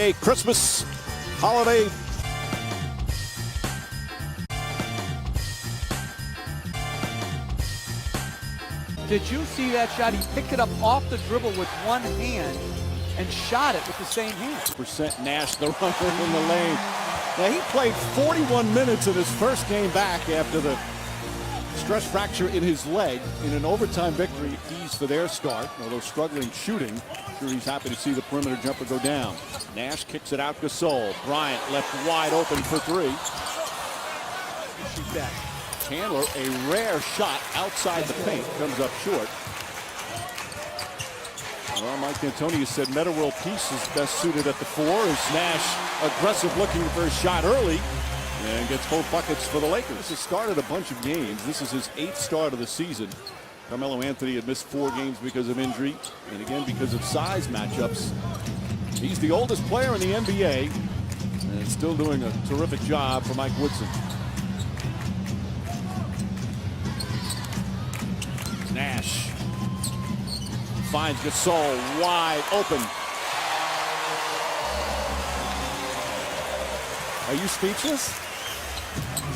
A Christmas holiday. Did you see that shot? He picked it up off the dribble with one hand and shot it with the same hand. Percent Nash, the runner in the lane. Now, he played 41 minutes in his first game back after the stress fracture in his leg in an overtime victory. Keys for their start, although struggling shooting. Sure, he's happy to see the perimeter jumper go down. Nash kicks it out. Gasol. Bryant left wide open for three. Shoot that. Chandler, a rare shot outside the paint, comes up short. Well, Mike D'Antoni said Metta World Peace is best suited at the four as Nash aggressive looking for a shot early and gets both buckets for the Lakers. This has started a bunch of games. This is his 8th start of the season. Carmelo Anthony had missed 4 games because of injury and again because of size matchups. He's the oldest player in the NBA and still doing a terrific job for Mike Woodson. Nash finds Gasol wide open. Are you speechless?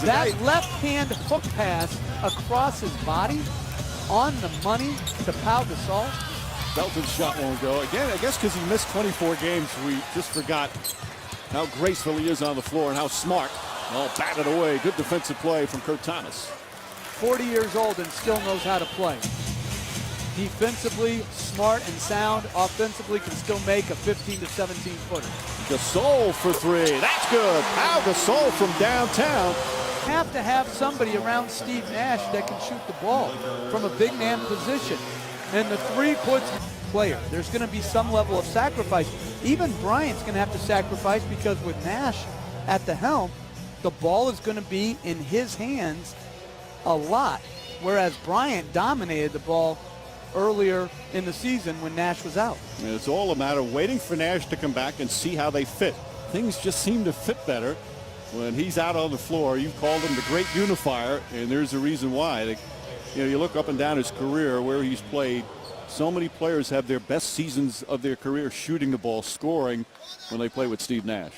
That left-hand hook pass across his body on the money to Pau Gasol. Felton's shot won't go. Again, I guess because he missed 24 games, we just forgot how graceful he is on the floor and how smart. All batted away. Good defensive play from Kurt Thomas. 40 years old and still knows how to play. Defensively, smart and sound. Offensively, can still make a 15 to 17 footer. Gasol for 3. That's good. Pau Gasol from downtown. Have to have somebody around Steve Nash that can shoot the ball from a big man position. And the 3 puts player. There's going to be some level of sacrifice. Even Bryant's going to have to sacrifice because with Nash at the helm, the ball is going to be in his hands a lot. Whereas Bryant dominated the ball earlier in the season when Nash was out. And it's all a matter of waiting for Nash to come back and see how they fit. Things just seem to fit better when he's out on the floor. You've called him the great unifier, and there's a reason why. You look up and down his career where he's played. So many players have their best seasons of their career shooting the ball, scoring when they play with Steve Nash.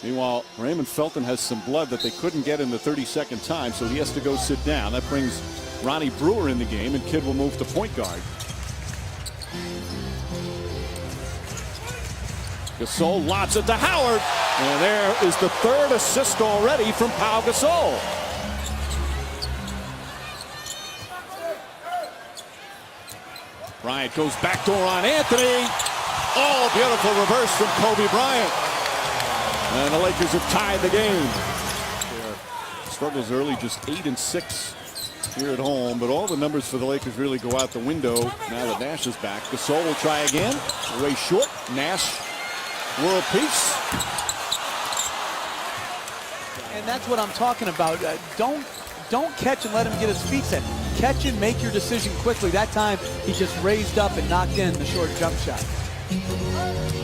Meanwhile, Raymond Felton has some blood that they couldn't get in the 32nd time, so he has to go sit down. That brings Ronnie Brewer in the game, and Kidd will move to point guard. Gasol lots it to Howard, and there is the 3rd assist already from Pau Gasol. Bryant goes backdoor on Anthony. Oh, beautiful reverse from Kobe Bryant. And the Lakers have tied the game. Their struggles early, just 8 and 6 here at home, but all the numbers for the Lakers really go out the window now that Nash is back. Gasol will try again. Way short. Nash, world peace. And that's what I'm talking about. Don't catch and let him get his feet set. Catch and make your decision quickly. That time he just raised up and knocked in the short jump shot.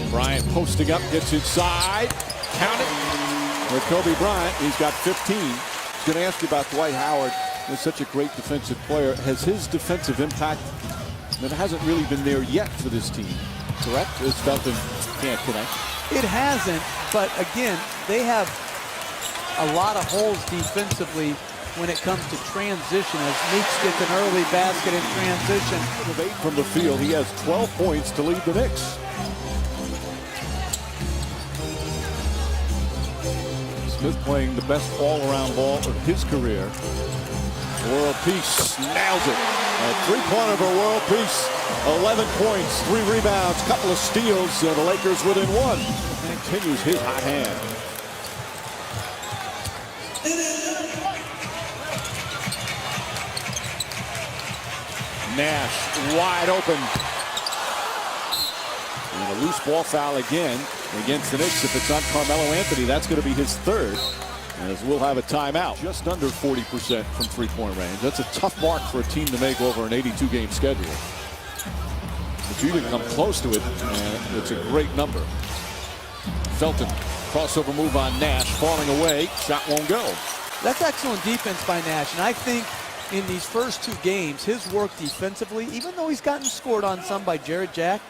Bryant posting up, gets inside. Count it. With Kobe Bryant, he's got 15. I was going to ask you about Dwight Howard. He's such a great defensive player. Has his defensive impact that hasn't really been there yet for this team, correct? It's Felton can't connect. It hasn't, but again, they have a lot of holes defensively when it comes to transition. As Meeks gets an early basket in transition. Of 8 from the field, he has 12 points to lead the Knicks. Smith playing the best all-around ball of his career. World Peace nails it. A 3-pointer for World Peace. 11 points, 3 rebounds, couple of steals. The Lakers within 1. And continues his hot hand. Nash wide open. And a loose ball foul again against the Knicks. If it's on Carmelo Anthony, that's going to be his 3rd. As we'll have a timeout. Just under 40% from 3-point range. That's a tough mark for a team to make over an 82-game schedule. If you can come close to it, it's a great number. Felton, crossover move on Nash, falling away. Shot won't go. That's excellent defense by Nash, and I think in these first 2 games, his work defensively, even though he's gotten scored on some by Jarrett Jack,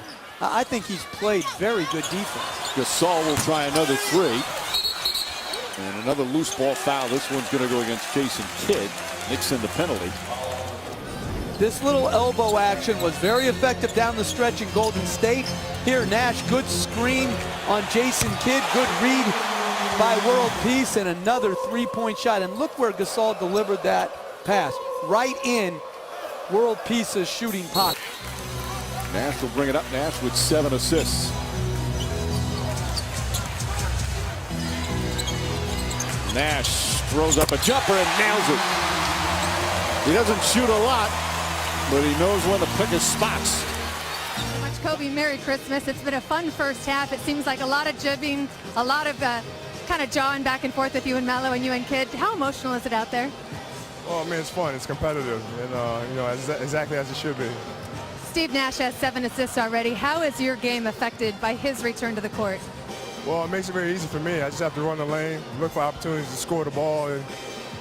I think he's played very good defense. Gasol will try another three. And another loose ball foul. This one's going to go against Jason Kidd. Knicks in the penalty. This little elbow action was very effective down the stretch in Golden State. Here, Nash, good screen on Jason Kidd. Good read by World Peace, and another three-point shot. And look where Gasol delivered that pass. Right in World Peace's shooting pocket. Nash will bring it up. Nash with 7 assists. Nash throws up a jumper and nails it. He doesn't shoot a lot, but he knows when to pick his spots. Much Kobe, Merry Christmas. It's been a fun first half. It seems like a lot of jibbing, a lot of kind of jawing back and forth with you and Melo and you and Kidd. How emotional is it out there? Well, I mean, it's fun. It's competitive, and you know, exactly as it should be. Steve Nash has 7 assists already. How is your game affected by his return to the court? Well, it makes it very easy for me. I just have to run the lane, look for opportunities to score the ball, and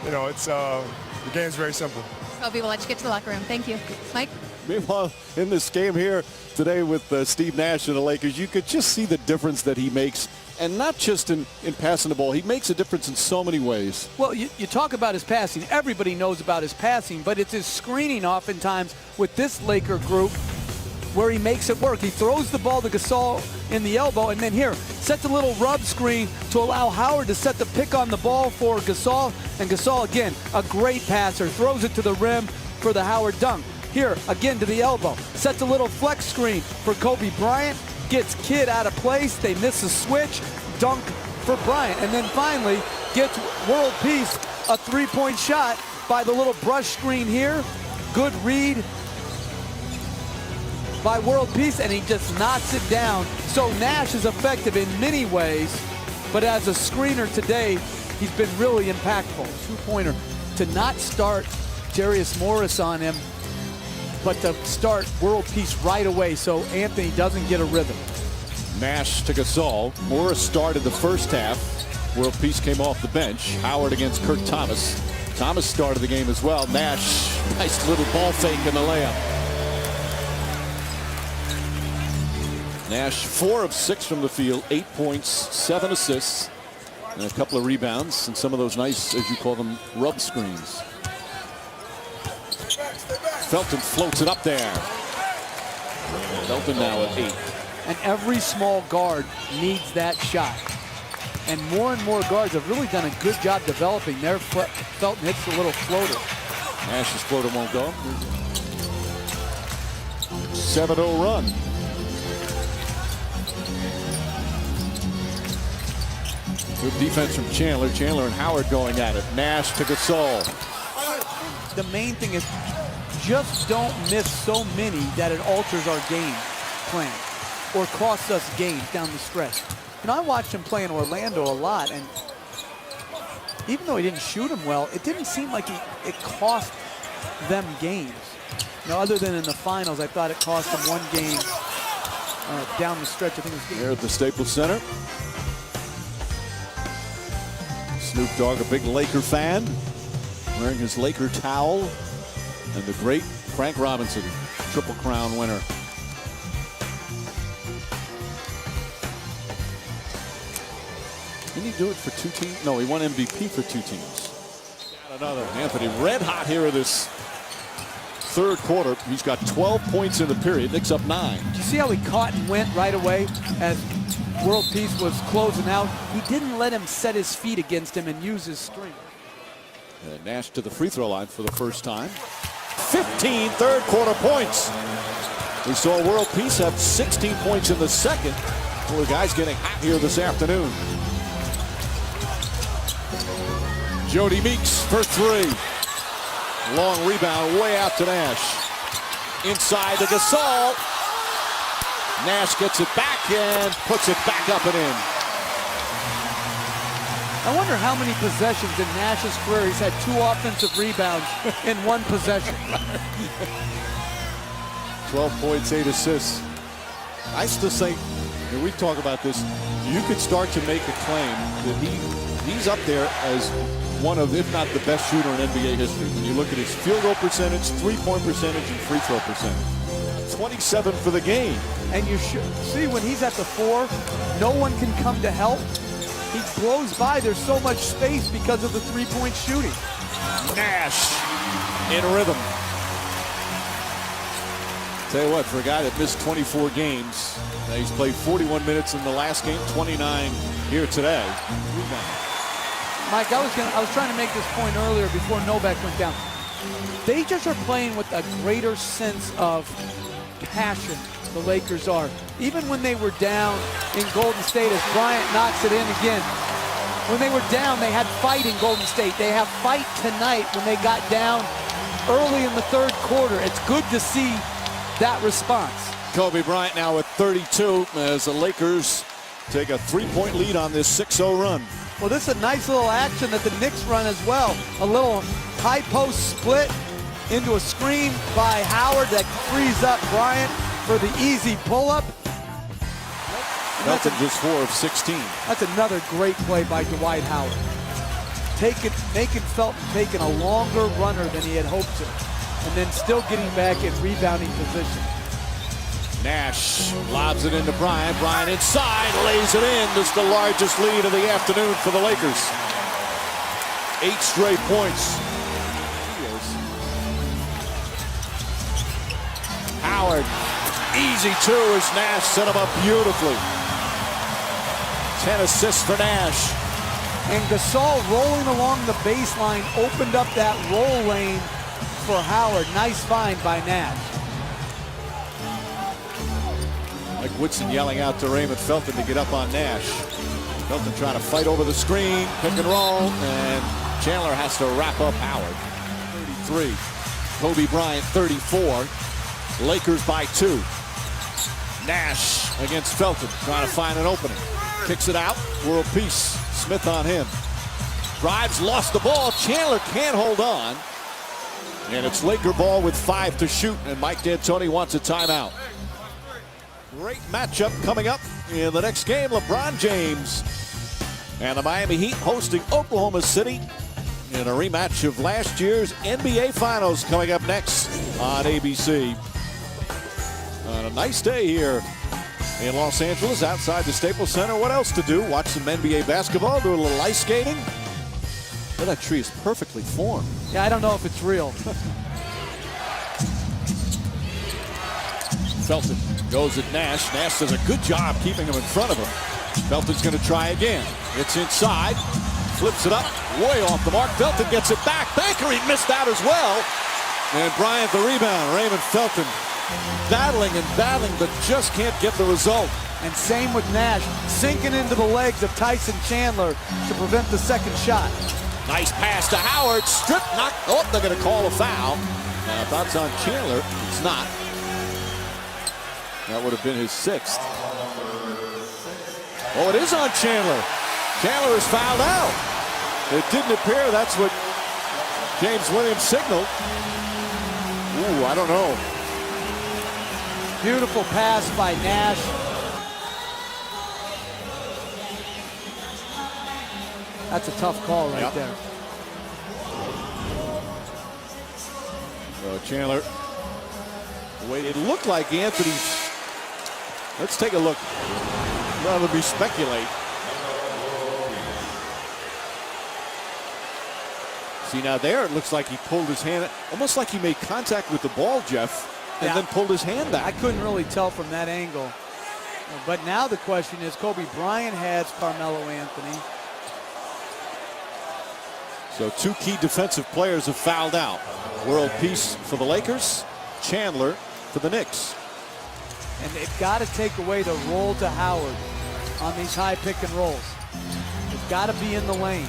you know, it's the game's very simple. Kobe, we'll let you get to the locker room. Thank you. Mike? Meanwhile, in this game here today with Steve Nash and the Lakers, you could just see the difference that he makes. And not just in passing the ball. He makes a difference in so many ways. Well, you talk about his passing. Everybody knows about his passing, but it's his screening oftentimes with this Laker group where he makes it work. He throws the ball to Gasol in the elbow, and then here, sets a little rub screen to allow Howard to set the pick on the ball for Gasol. And Gasol, again, a great passer, throws it to the rim for the Howard dunk. Here, again to the elbow, sets a little flex screen for Kobe Bryant, gets Kidd out of place, they miss a switch, dunk for Bryant, and then finally gets World Peace a three-point shot by the little brush screen here. Good read by World Peace, and he just knocks it down. So Nash is effective in many ways, but as a screener today, he's been really impactful. Two-pointer. To not start Darius Morris on him, but to start World Peace right away so Anthony doesn't get a rhythm. Nash to Gasol. Morris started the first half. World Peace came off the bench. Howard against Kurt Thomas. Thomas started the game as well. Nash, nice little ball fake in the layup. Nash 4 of 6 from the field, 8 points, 7 assists, and a couple of rebounds, and some of those nice, as you call them, rub screens. Felton floats it up there. Felton now at 8. And every small guard needs that shot. And more guards have really done a good job developing their Felton hits a little floater. Nash's floater won't go. 7-0 run. Good defense from Chandler. Chandler and Howard going at it. Nash to Gasol. The main thing is just don't miss so many that it alters our game plan or costs us games down the stretch. You know, I watched him play in Orlando a lot, and even though he didn't shoot him well, it didn't seem like it cost them games. You know, other than in the finals, I thought it cost them one game down the stretch. I think it was here at the Staples Center. Snoop Dogg, a big Laker fan, wearing his Laker towel, and the great Frank Robinson, Triple Crown winner. Didn't he do it for 2 teams? No, he won MVP for 2 teams. Got another. Anthony red hot here in this third quarter. He's got 12 points in the period. Knicks up 9. Do you see how he caught and went right away as World Peace was closing out? He didn't let him set his feet against him and use his strength. Nash to the free throw line for the first time. 15 third quarter points. We saw World Peace have 16 points in the second. Well, the guys getting hot here this afternoon. Jody Meeks for 3. Long rebound way out to Nash. Inside to Gasol. Nash gets it back and puts it back up and in. I wonder how many possessions in Nash's career he's had 2 offensive rebounds in 1 possession. 12 points, 8 assists. I still think, and we talk about this, you could start to make a claim that he's up there as one of, if not the best shooter in NBA history. When you look at his field goal percentage, 3-point percentage, and free throw percentage. 27 for the game. And you should see when he's at the 4, no one can come to help. He blows by. There's so much space because of the three-point shooting. Nash in rhythm. Tell you what, for a guy that missed 24 games, he's played 41 minutes in the last game, 29 here today. Mike, I was trying to make this point earlier before Novak went down. They just are playing with a greater sense of passion, the Lakers are. Even when they were down in Golden State, as Bryant knocks it in again, when they were down, they had fight in Golden State. They have fight tonight when they got down early in the third quarter. It's good to see that response. Kobe Bryant now with 32 as the Lakers take a 3-point lead on this 6-0 run. Well, this is a nice little action that the Knicks run as well. A little high post split into a screen by Howard that frees up Bryant for the easy pull-up. Felton just 4 of 16. That's another great play by Dwight Howard. Making Felton taking a longer runner than he had hoped to, and then still getting back in rebounding position. Nash lobs it into Bryant. Bryant inside, lays it in. This is the largest lead of the afternoon for the Lakers. 8 straight points. Howard, easy 2 as Nash set him up beautifully. 10 assists for Nash. And Gasol rolling along the baseline opened up that roll lane for Howard. Nice find by Nash. Like Woodson yelling out to Raymond Felton to get up on Nash. Felton trying to fight over the screen, pick and roll, and Chandler has to wrap up Howard. 33. Kobe Bryant 34. Lakers by 2. Nash against Felton, trying to find an opening. Kicks it out, world peace. Smith on him. Drives, lost the ball. Chandler can't hold on. And it's Laker ball with 5 to shoot, and Mike D'Antoni wants a timeout. Great matchup coming up in the next game. LeBron James and the Miami Heat hosting Oklahoma City in a rematch of last year's NBA Finals coming up next on ABC. On a nice day here in Los Angeles outside the Staples Center. What else to do? Watch some NBA basketball, do a little ice skating. Well, that tree is perfectly formed. Yeah, I don't know if it's real. Felton goes at Nash. Nash does a good job keeping him in front of him. Felton's going to try again. It's inside. Flips it up. Way off the mark. Felton gets it back. Banker, he missed out as well. And Bryant the rebound. Raymond Felton battling and battling, but just can't get the result. And same with Nash, sinking into the legs of Tyson Chandler to prevent the second shot. Nice pass to Howard. Strip knock. Oh, they're going to call a foul. Thoughts on Chandler. It's not. That would have been his 6th. Oh, it is on Chandler. Chandler is fouled out. It didn't appear that's what James Williams signaled. Ooh, I don't know. Beautiful pass by Nash. That's a tough call right there. So Chandler, wait, it looked like Anthony. Let's take a look. Rather than speculate. See, now there it looks like he pulled his hand, almost like he made contact with the ball, Jeff, and then pulled his hand back. I couldn't really tell from that angle. But now the question is, Kobe Bryant has Carmelo Anthony. So 2 key defensive players have fouled out. World peace for the Lakers, Chandler for the Knicks. And they've got to take away the roll to Howard on these high pick and rolls. They've got to be in the lane.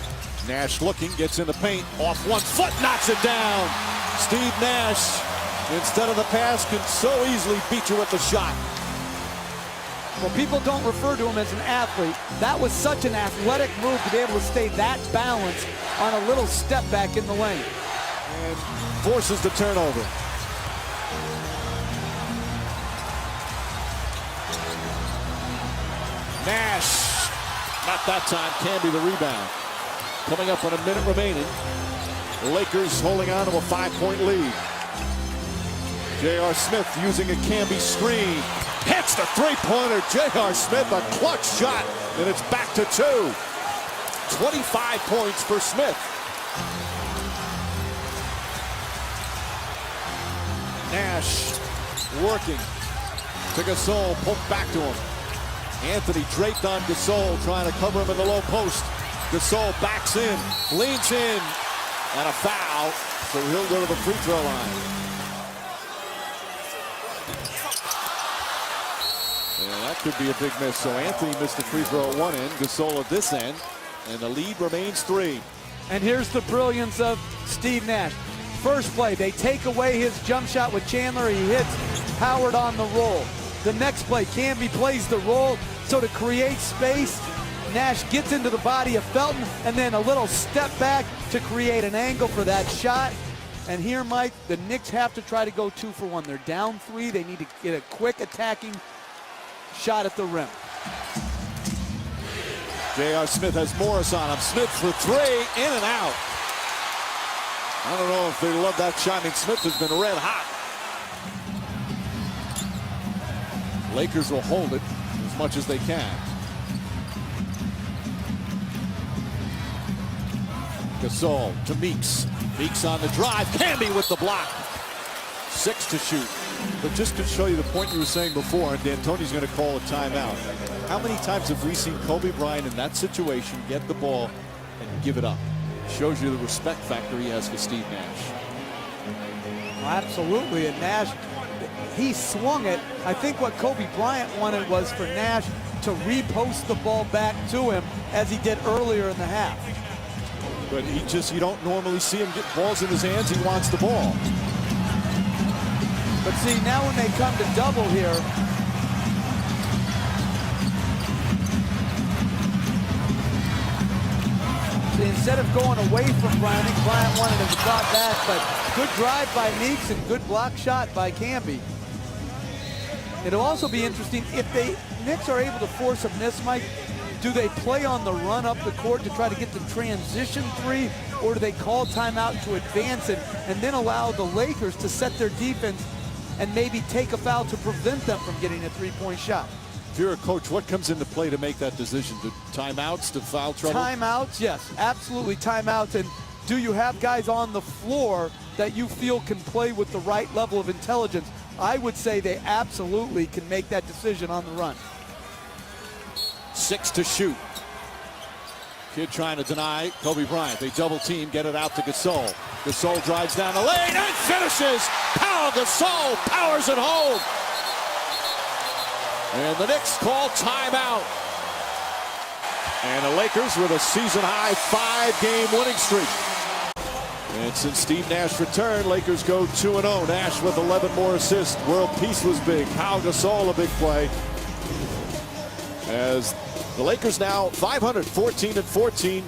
Nash looking, gets in the paint, off 1 foot, knocks it down. Steve Nash, instead of the pass, can so easily beat you with the shot. Well, people don't refer to him as an athlete. That was such an athletic move to be able to stay that balanced on a little step back in the lane. And forces the turnover. Nash, not that time, Canby the rebound. Coming up on a minute remaining. The Lakers holding on to a 5-point lead. J.R. Smith using a Camby screen. Hits the three-pointer. J.R. Smith, a clutch shot, and it's back to 2. 25 points for Smith. Nash working to Gasol, poked back to him. Anthony draped on Gasol, trying to cover him in the low post. Gasol backs in, leans in, and a foul, so he'll go to the free throw line. Yeah, that could be a big miss. So Anthony missed the free throw at one end, Gasol at this end, and the lead remains 3. And here's the brilliance of Steve Nash. First play, they take away his jump shot with Chandler. He hits Howard on the roll. The next play, Camby plays the roll. So to create space, Nash gets into the body of Felton, and then a little step back to create an angle for that shot. And here, Mike, the Knicks have to try to go 2 for 1. They're down 3. They need to get a quick attacking shot at the rim. J.R. Smith has Morris on him. Smith for 3, in and out. I don't know if they love that shot. I mean, Smith has been red hot. Lakers will hold it as much as they can. Gasol to Meeks. Meeks on the drive. Camby with the block. 6 to shoot. But just to show you the point you were saying before, and D'Antoni's going to call a timeout. How many times have we seen Kobe Bryant in that situation get the ball and give it up? Shows you the respect factor he has for Steve Nash. Well, absolutely, and Nash, he swung it. I think what Kobe Bryant wanted was for Nash to repost the ball back to him as he did earlier in the half. But you don't normally see him get balls in his hands. He wants the ball. But see, now when they come to double here, see, instead of going away from Bryant, I think Bryant wanted him to drop back, but good drive by Meeks and good block shot by Camby. It'll also be interesting if the Knicks are able to force a miss, Mike. Do they play on the run up the court to try to get the transition 3, or do they call timeout to advance it and then allow the Lakers to set their defense and maybe take a foul to prevent them from getting a 3-point shot? If you're a coach, what comes into play to make that decision? To timeouts, to foul trouble? Timeouts, yes, absolutely timeouts. And do you have guys on the floor that you feel can play with the right level of intelligence? I would say they absolutely can make that decision on the run. 6 to shoot. Kid trying to deny Kobe Bryant. They double team, get it out to Gasol. Gasol drives down the lane and finishes. Pau Gasol powers it home. And the Knicks call timeout. And the Lakers with a season-high 5-game winning streak. And since Steve Nash returned, Lakers go 2-0. Nash with 11 more assists. World peace was big. Pau Gasol a big play. As the Lakers now 500, 14-14.